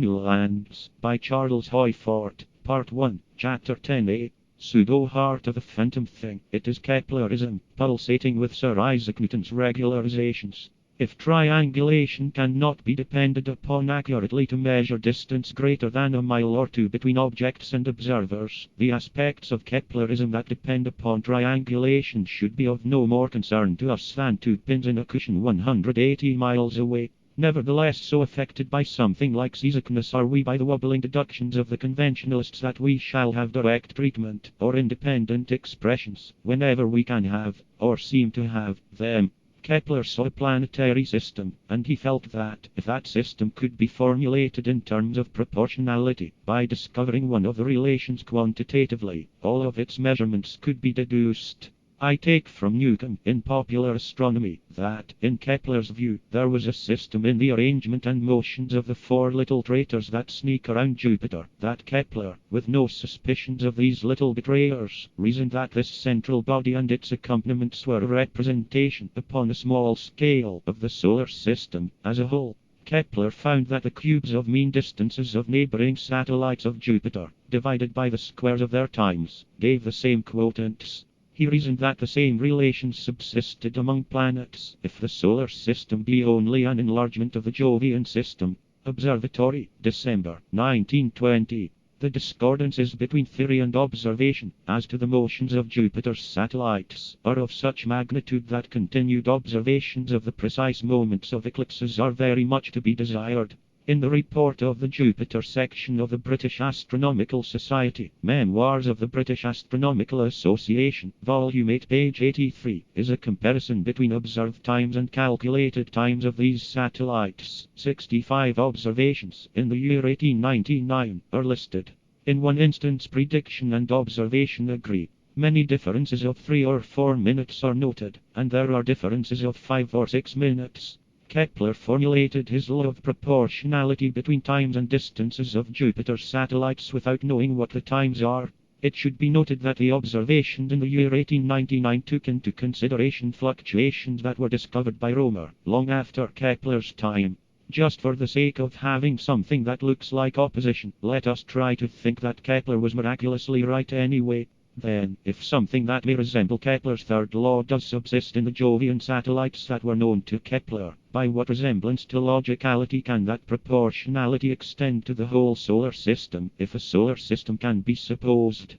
New Lands, by Charles Hoyfort, Part 1, Chapter 10a. Pseudo-heart of the phantom thing. It is Keplerism, pulsating with Sir Isaac Newton's regularizations. If triangulation cannot be depended upon accurately to measure distance greater than a mile or two between objects and observers, the aspects of Keplerism that depend upon triangulation should be of no more concern to us than two pins in a cushion 180 miles away. Nevertheless, so affected by something like seasickness are we by the wobbling deductions of the conventionalists that we shall have direct treatment, or independent expressions, whenever we can have, or seem to have, them. Kepler saw a planetary system, and he felt that, if that system could be formulated in terms of proportionality, by discovering one of the relations quantitatively, all of its measurements could be deduced. I take from Newcomb, in Popular Astronomy, that, in Kepler's view, there was a system in the arrangement and motions of the four little traitors that sneak around Jupiter, that Kepler, with no suspicions of these little betrayers, reasoned that this central body and its accompaniments were a representation, upon a small scale, of the solar system, as a whole. Kepler found that the cubes of mean distances of neighboring satellites of Jupiter, divided by the squares of their times, gave the same quotients. He reasoned that the same relations subsisted among planets, if the solar system be only an enlargement of the Jovian system. Observatory, December, 1920. The discordances between theory and observation, as to the motions of Jupiter's satellites, are of such magnitude that continued observations of the precise moments of eclipses are very much to be desired. In the report of the Jupiter section of the British Astronomical Society, Memoirs of the British Astronomical Association, Volume 8, page 83, is a comparison between observed times and calculated times of these satellites. 65 observations, in the year 1899, are listed. In one instance, prediction and observation agree. Many differences of 3 or 4 minutes are noted, and there are differences of 5 or 6 minutes. Kepler formulated his law of proportionality between times and distances of Jupiter's satellites without knowing what the times are. It should be noted that the observations in the year 1899 took into consideration fluctuations that were discovered by Romer, long after Kepler's time. Just for the sake of having something that looks like opposition, let us try to think that Kepler was miraculously right anyway. Then, if something that may resemble Kepler's third law does subsist in the Jovian satellites that were known to Kepler, by what resemblance to logicality can that proportionality extend to the whole solar system, if a solar system can be supposed?